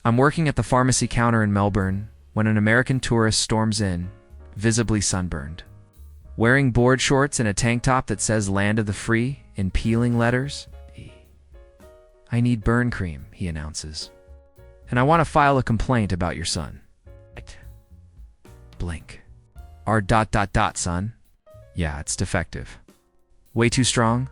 I'm working at the pharmacy counter in Melbourne when an American tourist storms in, visibly sunburned. Wearing board shorts and a tank top that says Land of the Free in peeling letters. I need burn cream, he announces. And I want to file a complaint about your son. Blink. Our ... son? Yeah, it's defective. Way too strong?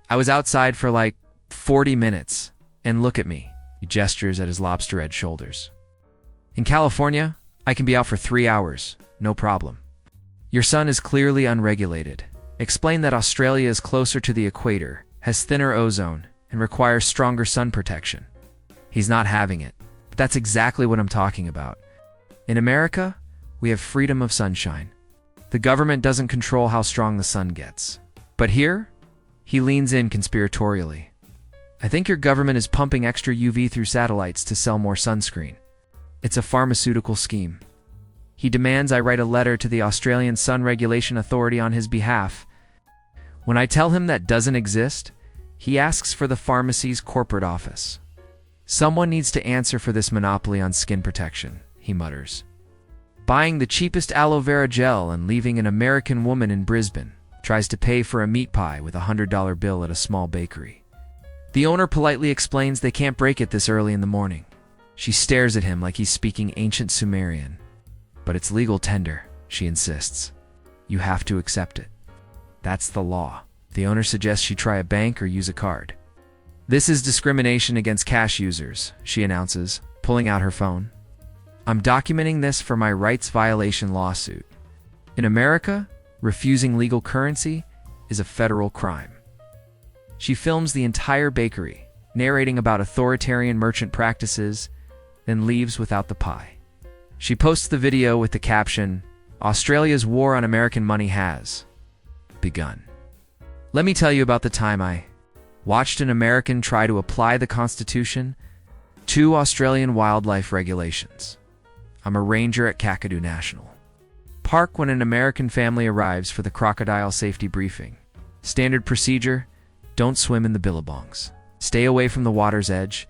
I was outside for like 40 minutes, and look at me. He gestures at his lobster-edged shoulders. In California, I can be out for 3 hours, no problem. Your son is clearly unregulated. Explain that Australia is closer to the equator, has thinner ozone, and requires stronger sun protection. He's not having it, but that's exactly what I'm talking about. In America, we have freedom of sunshine. The government doesn't control how strong the sun gets. But here, he leans in conspiratorially. I think your government is pumping extra UV through satellites to sell more sunscreen. It's a pharmaceutical scheme. He demands I write a letter to the Australian Sun Regulation Authority on his behalf. When I tell him that doesn't exist, he asks for the pharmacy's corporate office. Someone needs to answer for this monopoly on skin protection, he mutters. Buying the cheapest aloe vera gel and leaving an American woman in Brisbane tries to pay for a meat pie with a $100 bill at a small bakery. The owner politely explains they can't break it this early in the morning. She stares at him like he's speaking ancient Sumerian. But it's legal tender, she insists. You have to accept it. That's the law. The owner suggests she try a bank or use a card. This is discrimination against cash users, she announces, pulling out her phone. I'm documenting this for my rights violation lawsuit. In America, refusing legal currency is a federal crime. She films the entire bakery, narrating about authoritarian merchant practices, then leaves without the pie. She posts the video with the caption, Australia's war on American money has begun. Let me tell you about the time I watched an American try to apply the Constitution to Australian wildlife regulations. I'm a ranger at Kakadu National Park when an American family arrives for the crocodile safety briefing. Standard procedure, don't swim in the billabongs. Stay away from the water's edge,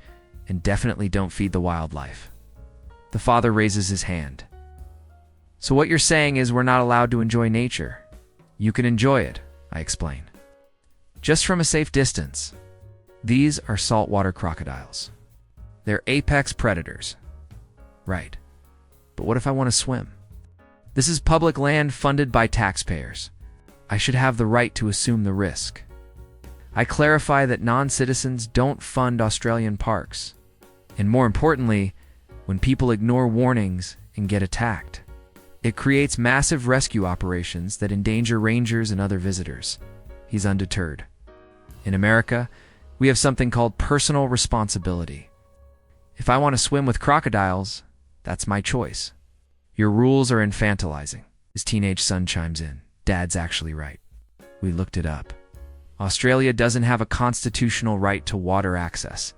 and definitely don't feed the wildlife. The father raises his hand. So what you're saying is we're not allowed to enjoy nature. You can enjoy it, I explain. Just from a safe distance. These are saltwater crocodiles. They're apex predators. Right. But what if I want to swim? This is public land funded by taxpayers. I should have the right to assume the risk. I clarify that non-citizens don't fund Australian parks. And more importantly, when people ignore warnings and get attacked, it creates massive rescue operations that endanger rangers and other visitors. He's undeterred. In America, we have something called personal responsibility. If I want to swim with crocodiles, that's my choice. Your rules are infantilizing. His teenage son chimes in. Dad's actually right. We looked it up. Australia doesn't have a constitutional right to water access.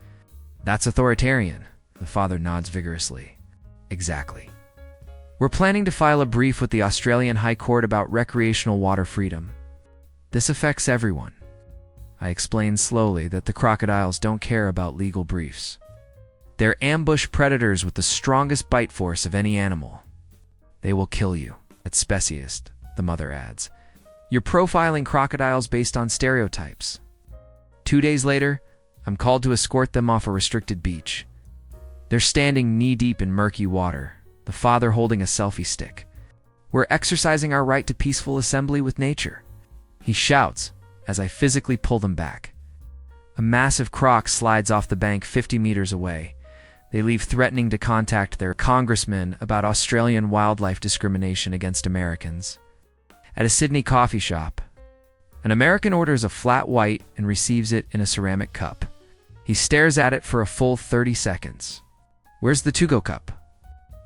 That's authoritarian. The father nods vigorously. Exactly. We're planning to file a brief with the Australian High Court about recreational water freedom. This affects everyone. I explain slowly that the crocodiles don't care about legal briefs. They're ambush predators with the strongest bite force of any animal. They will kill you, at speciest, the mother adds. You're profiling crocodiles based on stereotypes. 2 days later, I'm called to escort them off a restricted beach. They're standing knee-deep in murky water, the father holding a selfie stick. We're exercising our right to peaceful assembly with nature. He shouts as I physically pull them back. A massive croc slides off the bank 50 meters away. They leave threatening to contact their congressman about Australian wildlife discrimination against Americans. At a Sydney coffee shop, an American orders a flat white and receives it in a ceramic cup. He stares at it for a full 30 seconds. Where's the to-go cup?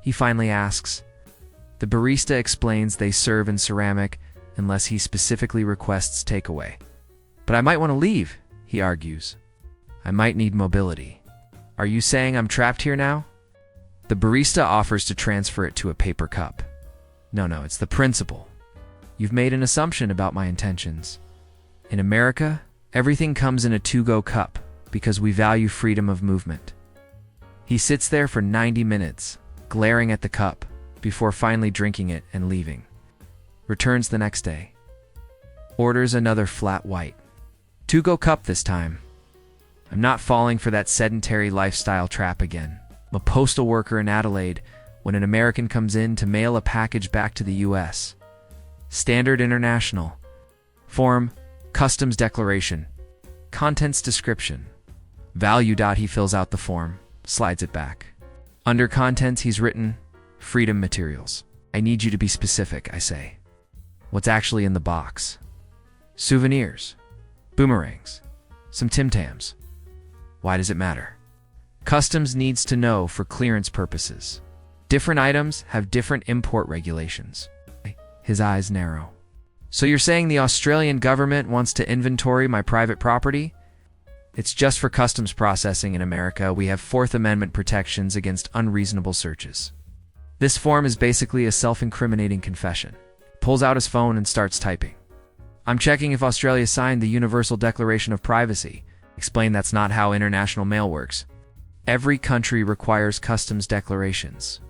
He finally asks. The barista explains they serve in ceramic unless he specifically requests takeaway. But I might want to leave, he argues. I might need mobility. Are you saying I'm trapped here now? The barista offers to transfer it to a paper cup. No, it's the principle. You've made an assumption about my intentions. In America, everything comes in a to-go cup because we value freedom of movement. He sits there for 90 minutes, glaring at the cup, before finally drinking it and leaving. Returns the next day. Orders another flat white. To-go cup this time. I'm not falling for that sedentary lifestyle trap again. I'm a postal worker in Adelaide when an American comes in to mail a package back to the US. Standard International. Form, Customs Declaration. Contents Description. Value. He fills out the form, slides it back. Under Contents, he's written, Freedom Materials. I need you to be specific, I say. What's actually in the box? Souvenirs. Boomerangs. Some Tim Tams. Why does it matter? Customs needs to know for clearance purposes. Different items have different import regulations. His eyes narrow. So you're saying the Australian government wants to inventory my private property? It's just for customs processing in America. We have Fourth Amendment protections against unreasonable searches. This form is basically a self-incriminating confession. Pulls out his phone and starts typing. I'm checking if Australia signed the Universal Declaration of Privacy. Explain that's not how international mail works. Every country requires customs declarations.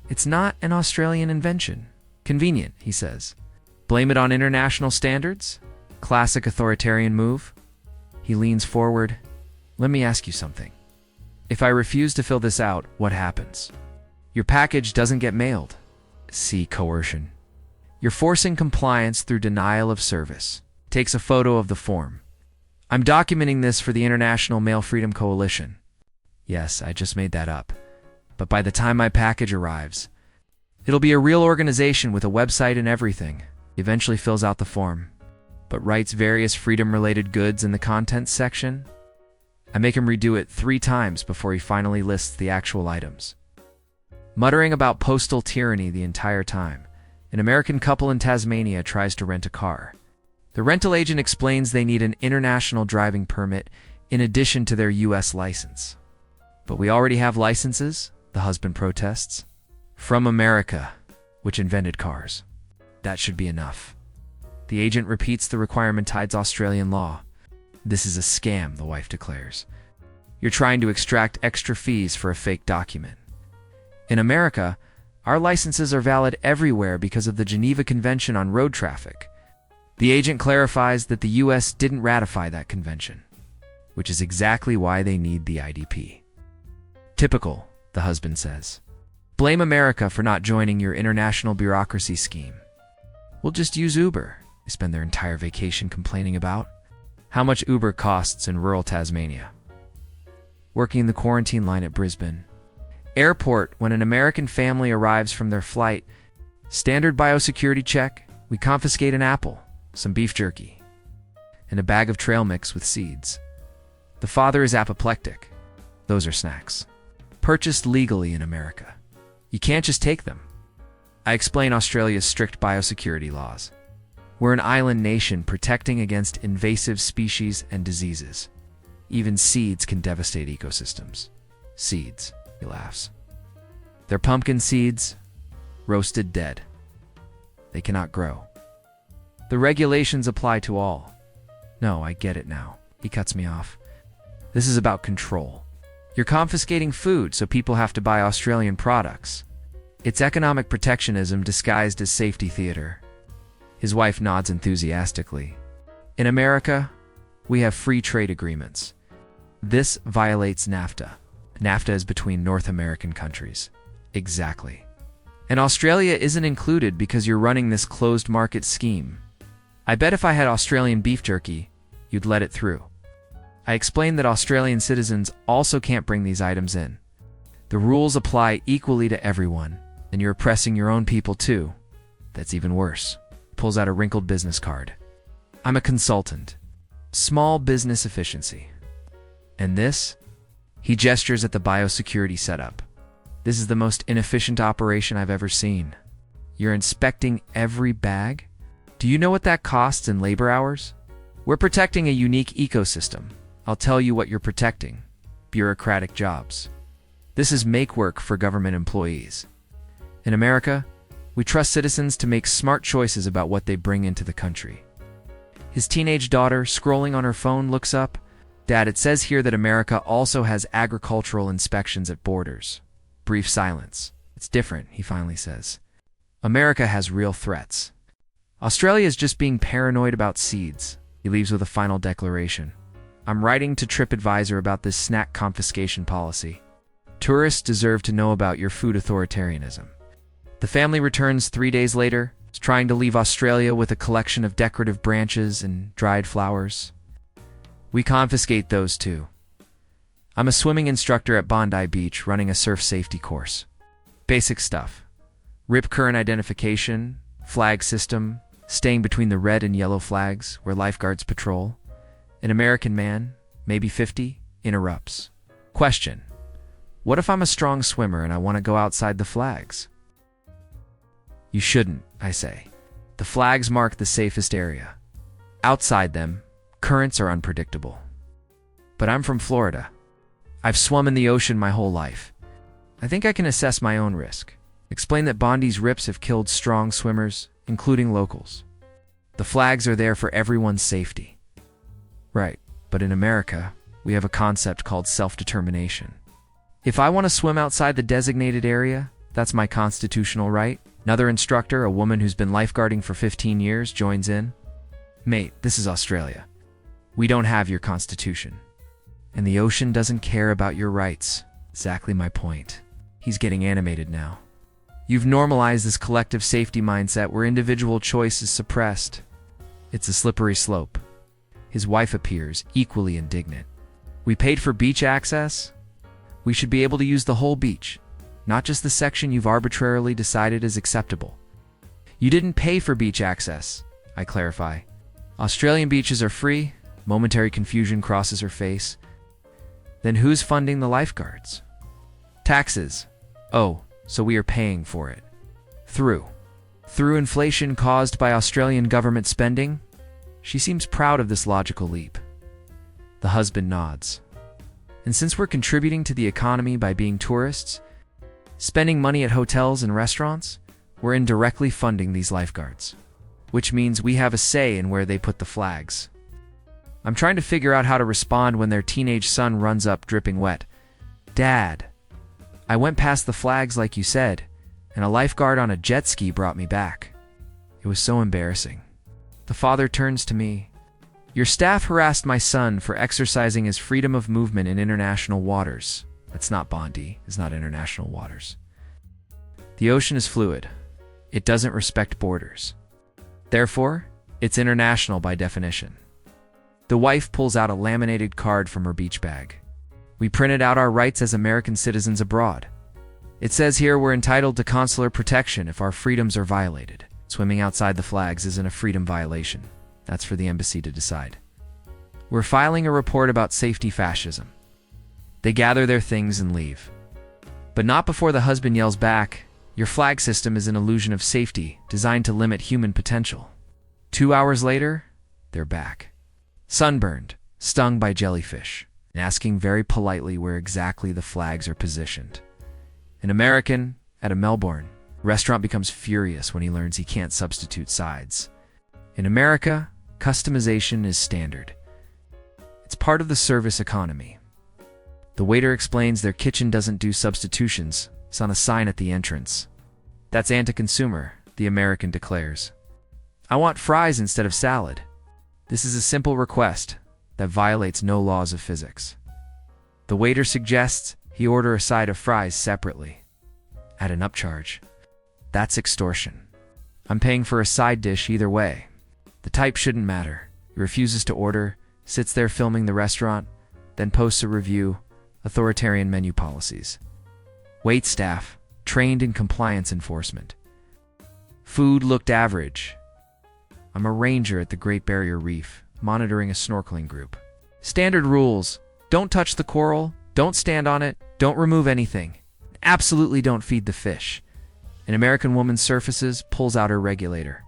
It's not an Australian invention. Convenient, he says. Blame it on international standards? Classic authoritarian move. He leans forward. Let me ask you something. If I refuse to fill this out, what happens? Your package doesn't get mailed. See coercion. You're forcing compliance through denial of service. Takes a photo of the form. I'm documenting this for the International Mail Freedom Coalition. Yes, I just made that up. But by the time my package arrives, it'll be a real organization with a website and everything. He eventually fills out the form, but writes various freedom-related goods in the contents section. I make him redo it 3 times before he finally lists the actual items. Muttering about postal tyranny the entire time, an American couple in Tasmania tries to rent a car. The rental agent explains they need an international driving permit in addition to their US license. But we already have licenses, the husband protests. From America, which invented cars. That should be enough. The agent repeats the requirement tied to Australian law. This is a scam, the wife declares. You're trying to extract extra fees for a fake document. In America, our licenses are valid everywhere because of the Geneva Convention on Road Traffic. The agent clarifies that the US didn't ratify that convention, which is exactly why they need the IDP. Typical, the husband says. Blame America for not joining your international bureaucracy scheme. We'll just use Uber. They spend their entire vacation complaining about how much Uber costs in rural Tasmania. Working the quarantine line at Brisbane. Airport, when an American family arrives from their flight, standard biosecurity check, we confiscate an apple, some beef jerky, and a bag of trail mix with seeds. The father is apoplectic. Those are snacks. Purchased legally in America. You can't just take them. I explain Australia's strict biosecurity laws. We're an island nation protecting against invasive species and diseases. Even seeds can devastate ecosystems. Seeds, he laughs. They're pumpkin seeds, roasted dead. They cannot grow. The regulations apply to all. No, I get it now. He cuts me off. This is about control. You're confiscating food so people have to buy Australian products. It's economic protectionism disguised as safety theater. His wife nods enthusiastically. In America, we have free trade agreements. This violates NAFTA. NAFTA is between North American countries. Exactly. And Australia isn't included because you're running this closed market scheme. I bet if I had Australian beef jerky, you'd let it through. I explained that Australian citizens also can't bring these items in. The rules apply equally to everyone, and you're oppressing your own people too. That's even worse. Pulls out a wrinkled business card. I'm a consultant. Small business efficiency. And this? He gestures at the biosecurity setup. This is the most inefficient operation I've ever seen. You're inspecting every bag? Do you know what that costs in labor hours? We're protecting a unique ecosystem. I'll tell you what you're protecting. Bureaucratic jobs. This is make work for government employees. In America, we trust citizens to make smart choices about what they bring into the country. His teenage daughter, scrolling on her phone, looks up. Dad, it says here that America also has agricultural inspections at borders. Brief silence. It's different, he finally says. America has real threats. Australia is just being paranoid about seeds. He leaves with a final declaration. I'm writing to TripAdvisor about this snack confiscation policy. Tourists deserve to know about your food authoritarianism. The family returns 3 days later, trying to leave Australia with a collection of decorative branches and dried flowers. We confiscate those too. I'm a swimming instructor at Bondi Beach running a surf safety course. Basic stuff. Rip current identification, flag system, staying between the red and yellow flags where lifeguards patrol. An American man, maybe 50, interrupts. Question. What if I'm a strong swimmer and I want to go outside the flags? You shouldn't, I say. The flags mark the safest area. Outside them, currents are unpredictable. But I'm from Florida. I've swum in the ocean my whole life. I think I can assess my own risk. Explain that Bondi's rips have killed strong swimmers, including locals. The flags are there for everyone's safety. Right, but in America, we have a concept called self-determination. If I want to swim outside the designated area, that's my constitutional right. Another instructor, a woman who's been lifeguarding for 15 years, joins in. Mate, this is Australia. We don't have your constitution. And the ocean doesn't care about your rights. Exactly my point. He's getting animated now. You've normalized this collective safety mindset where individual choice is suppressed. It's a slippery slope. His wife appears, equally indignant. We paid for beach access? We should be able to use the whole beach, not just the section you've arbitrarily decided is acceptable. You didn't pay for beach access, I clarify. Australian beaches are free. Momentary confusion crosses her face. Then who's funding the lifeguards? Taxes. Oh, so we are paying for it. Through inflation caused by Australian government spending? She seems proud of this logical leap. The husband nods. And since we're contributing to the economy by being tourists, spending money at hotels and restaurants, we're indirectly funding these lifeguards, which means we have a say in where they put the flags. I'm trying to figure out how to respond when their teenage son runs up dripping wet. Dad, I went past the flags like you said, and a lifeguard on a jet ski brought me back. It was so embarrassing. The father turns to me. Your staff harassed my son for exercising his freedom of movement in international waters. That's not Bondi, it's not international waters. The ocean is fluid. It doesn't respect borders. Therefore, it's international by definition. The wife pulls out a laminated card from her beach bag. We printed out our rights as American citizens abroad. It says here we're entitled to consular protection if our freedoms are violated. Swimming outside the flags isn't a freedom violation. That's for the embassy to decide. We're filing a report about safety fascism. They gather their things and leave. But not before the husband yells back, your flag system is an illusion of safety designed to limit human potential. 2 hours later, they're back. Sunburned, stung by jellyfish, and asking very politely where exactly the flags are positioned. An American, at a Melbourne restaurant, becomes furious when he learns he can't substitute sides. In America, customization is standard. It's part of the service economy. The waiter explains their kitchen doesn't do substitutions. It's on a sign at the entrance. That's anti-consumer, the American declares. I want fries instead of salad. This is a simple request that violates no laws of physics. The waiter suggests he order a side of fries separately, at an upcharge. That's extortion. I'm paying for a side dish either way. The type shouldn't matter. He refuses to order, sits there filming the restaurant, then posts a review, authoritarian menu policies. Wait staff, trained in compliance enforcement. Food looked average. I'm a ranger at the Great Barrier Reef, monitoring a snorkeling group. Standard rules: don't touch the coral, don't stand on it, don't remove anything. Absolutely don't feed the fish. An American woman surfaces, pulls out her regulator.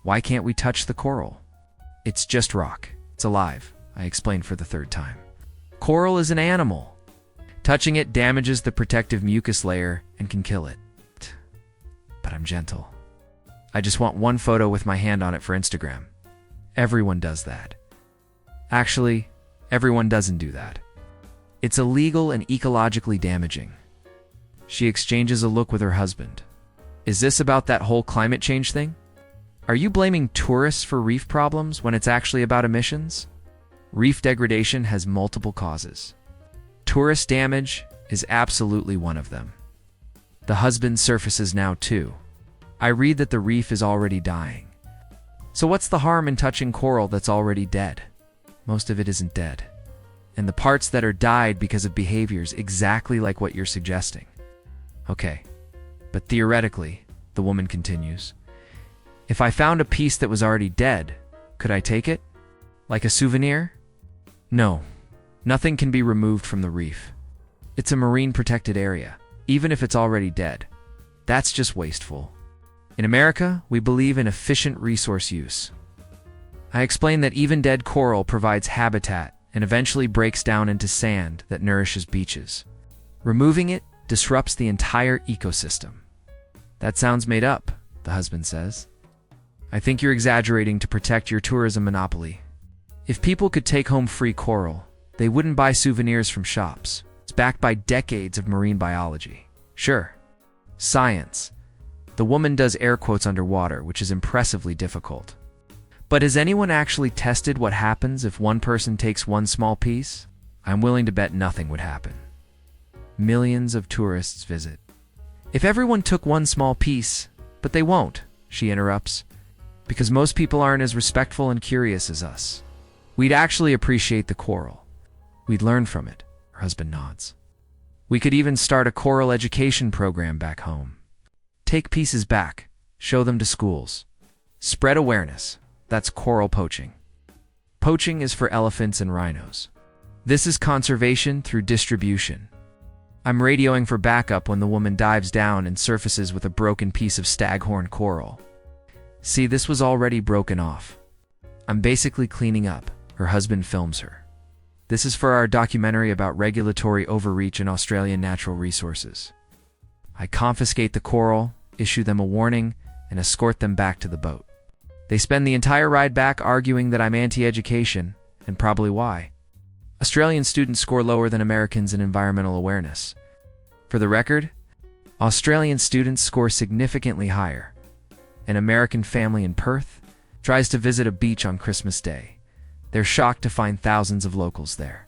Why can't we touch the coral? It's just rock. It's alive, I explain for the third time. Coral is an animal. Touching it damages the protective mucus layer and can kill it. But I'm gentle. I just want one photo with my hand on it for Instagram. Everyone does that. Actually, Everyone doesn't do that. It's illegal and ecologically damaging. She exchanges a look with her husband. Is this about that whole climate change thing? Are you blaming tourists for reef problems when it's actually about emissions? Reef degradation has multiple causes. Tourist damage is absolutely one of them. The husband surfaces now too. I read that the reef is already dying. So what's the harm in touching coral that's already dead? Most of it isn't dead. And the parts that are died because of behaviors exactly like what you're suggesting. Okay, but theoretically, the woman continues, if I found a piece that was already dead, could I take it? Like a souvenir? No, nothing can be removed from the reef. It's a marine protected area, even if it's already dead. That's just wasteful. In America, we believe in efficient resource use. I explain that even dead coral provides habitat and eventually breaks down into sand that nourishes beaches. Removing it disrupts the entire ecosystem. That sounds made up, the husband says. I think you're exaggerating to protect your tourism monopoly. If people could take home free coral, they wouldn't buy souvenirs from shops. It's backed by decades of marine biology. Sure. Science. The woman does air quotes underwater, which is impressively difficult. But has anyone actually tested what happens if one person takes one small piece? I'm willing to bet nothing would happen. Millions of tourists visit. If everyone took one small piece, but they won't, she interrupts, because most people aren't as respectful and curious as us. We'd actually appreciate the coral. We'd learn from it, her husband nods. We could even start a coral education program back home. Take pieces back, show them to schools. Spread awareness. That's coral poaching. Poaching is for elephants and rhinos. This is conservation through distribution. I'm radioing for backup when the woman dives down and surfaces with a broken piece of staghorn coral. See, this was already broken off. I'm basically cleaning up. Her husband films her. This is for our documentary about regulatory overreach in Australian natural resources. I confiscate the coral, issue them a warning, and escort them back to the boat. They spend the entire ride back arguing that I'm anti-education, and probably why. Australian students score lower than Americans in environmental awareness. For the record, Australian students score significantly higher. An American family in Perth tries to visit a beach on Christmas Day. They're shocked to find thousands of locals there.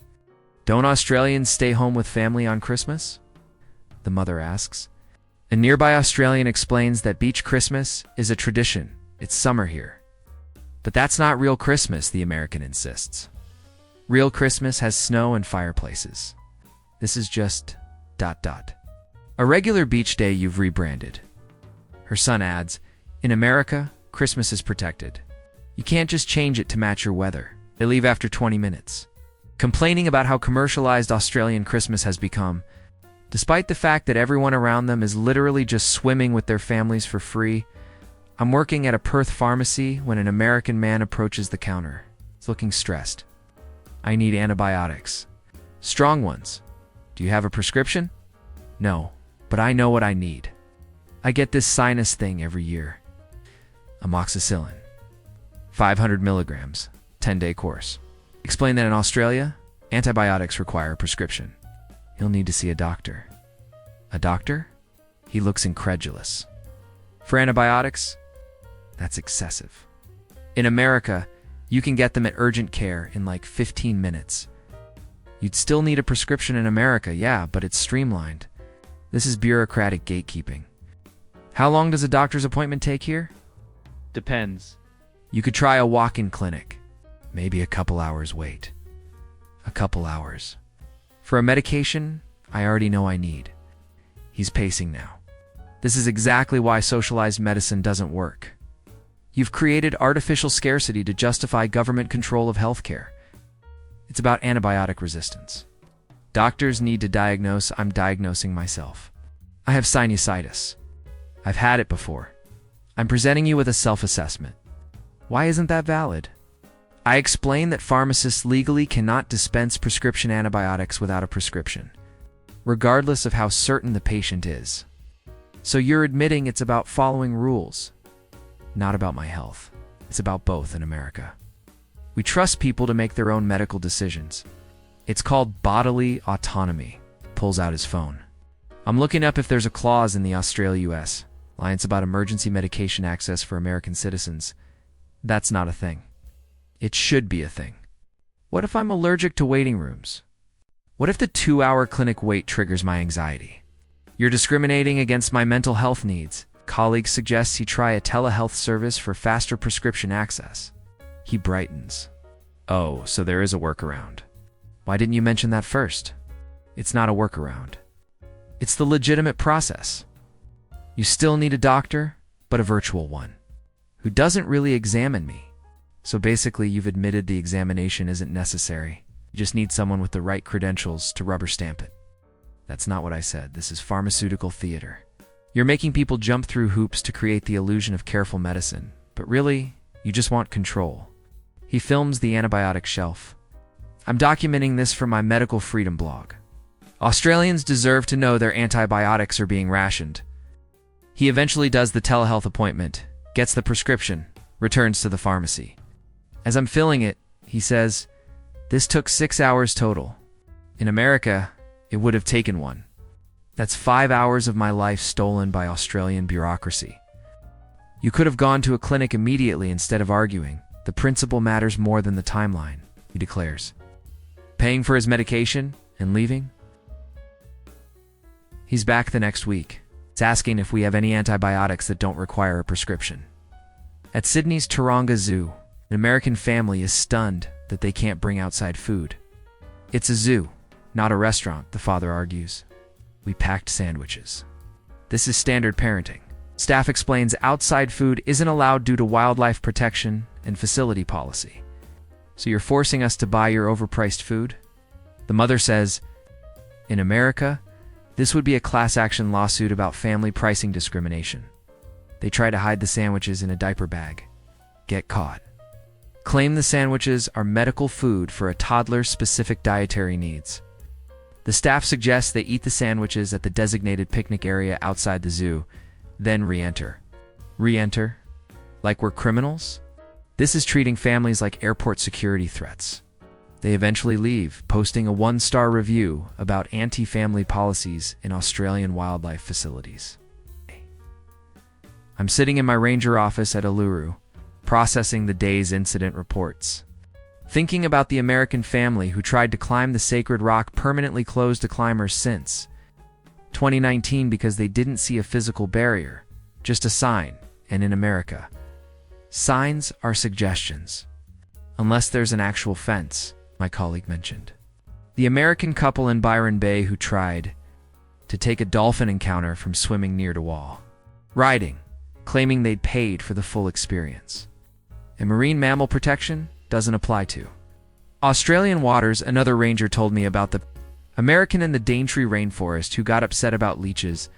Don't Australians stay home with family on Christmas? The mother asks. A nearby Australian explains that beach Christmas is a tradition. It's summer here. But that's not real Christmas, the American insists. Real Christmas has snow and fireplaces. This is just ... A regular beach day you've rebranded. Her son adds, in America, Christmas is protected. You can't just change it to match your weather. They leave after 20 minutes. Complaining about how commercialized Australian Christmas has become, despite the fact that everyone around them is literally just swimming with their families for free. I'm working at a Perth pharmacy when an American man approaches the counter. He's looking stressed. I need antibiotics. Strong ones. Do you have a prescription? No, but I know what I need. I get this sinus thing every year. Amoxicillin. 500 milligrams. 10-day course. Explain that in Australia, antibiotics require a prescription. He'll need to see a doctor. A doctor? He looks incredulous. For antibiotics? That's excessive. In America, you can get them at urgent care in like 15 minutes. You'd still need a prescription in America, yeah, but it's streamlined. This is bureaucratic gatekeeping. How long does a doctor's appointment take here? Depends. You could try a walk-in clinic. Maybe a couple hours wait. A couple hours. For a medication, I already know I need. He's pacing now. This is exactly why socialized medicine doesn't work. You've created artificial scarcity to justify government control of healthcare. It's about antibiotic resistance. Doctors need to diagnose. I'm diagnosing myself. I have sinusitis. I've had it before. I'm presenting you with a self-assessment. Why isn't that valid? I explain that pharmacists legally cannot dispense prescription antibiotics without a prescription, regardless of how certain the patient is. So you're admitting it's about following rules, not about my health. It's about both in America. We trust people to make their own medical decisions. It's called bodily autonomy. Pulls out his phone. I'm looking up if there's a clause in the Australia-US Alliance about emergency medication access for American citizens. That's not a thing. It should be a thing. What if I'm allergic to waiting rooms? What if the 2-hour clinic wait triggers my anxiety? You're discriminating against my mental health needs. Colleague suggests he try a telehealth service for faster prescription access. He brightens. Oh, so there is a workaround. Why didn't you mention that first? It's not a workaround. It's the legitimate process. You still need a doctor, but a virtual one, who doesn't really examine me. So basically, you've admitted the examination isn't necessary. You just need someone with the right credentials to rubber stamp it. That's not what I said. This is pharmaceutical theater. You're making people jump through hoops to create the illusion of careful medicine, but really, you just want control. He films the antibiotic shelf. I'm documenting this for my medical freedom blog. Australians deserve to know their antibiotics are being rationed. He eventually does the telehealth appointment, gets the prescription, returns to the pharmacy. As I'm filling it, he says, "This took 6 hours total. In America, it would have taken 1. That's 5 hours of my life stolen by Australian bureaucracy. You could have gone to a clinic immediately instead of arguing. The principle matters more than the timeline," he declares. Paying for his medication and leaving? He's back the next week. It's asking if we have any antibiotics that don't require a prescription. At Sydney's Taronga Zoo, an American family is stunned that they can't bring outside food. It's a zoo, not a restaurant, the father argues. We packed sandwiches. This is standard parenting. Staff explains outside food isn't allowed due to wildlife protection and facility policy. So you're forcing us to buy your overpriced food? The mother says, in America, this would be a class action lawsuit about family pricing discrimination. They try to hide the sandwiches in a diaper bag. Get caught. Claim the sandwiches are medical food for a toddler's specific dietary needs. The staff suggests they eat the sandwiches at the designated picnic area outside the zoo, then re-enter. Re-enter? Like we're criminals? This is treating families like airport security threats. They eventually leave, posting a 1-star review about anti-family policies in Australian wildlife facilities. I'm sitting in my ranger office at Uluru, processing the day's incident reports. Thinking about the American family who tried to climb the sacred rock permanently closed to climbers since 2019 because they didn't see a physical barrier, just a sign, and in America, signs are suggestions. Unless there's an actual fence, my colleague mentioned. The American couple in Byron Bay who tried to take a dolphin encounter from swimming near to wall. Riding, claiming they'd paid for the full experience. And marine mammal protection doesn't apply to Australian waters. Another ranger told me about the American in the Daintree rainforest who got upset about leeches,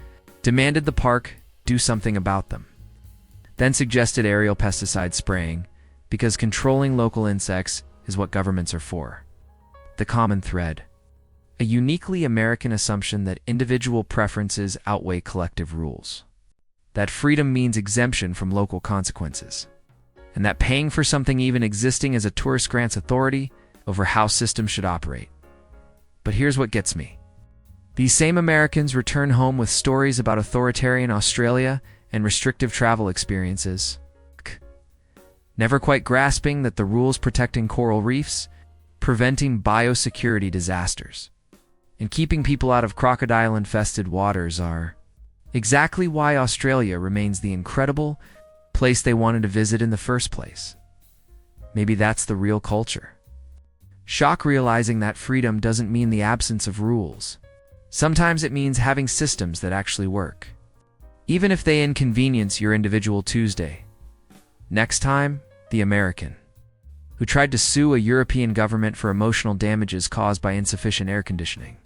demanded the park do something about them, then suggested aerial pesticide spraying because controlling local insects is what governments are for. The common thread: a uniquely American assumption that individual preferences outweigh collective rules, that freedom means exemption from local consequences, and that paying for something even existing as a tourist grants authority over how systems should operate. But here's what gets me. These same Americans return home with stories about authoritarian Australia and restrictive travel experiences, never quite grasping that the rules protecting coral reefs, preventing biosecurity disasters, and keeping people out of crocodile-infested waters are exactly why Australia remains the incredible place they wanted to visit in the first place. Maybe that's the real culture. Shock realizing that freedom doesn't mean the absence of rules. Sometimes it means having systems that actually work, even if they inconvenience your individual Tuesday. Next time, the American who tried to sue a European government for emotional damages caused by insufficient air conditioning.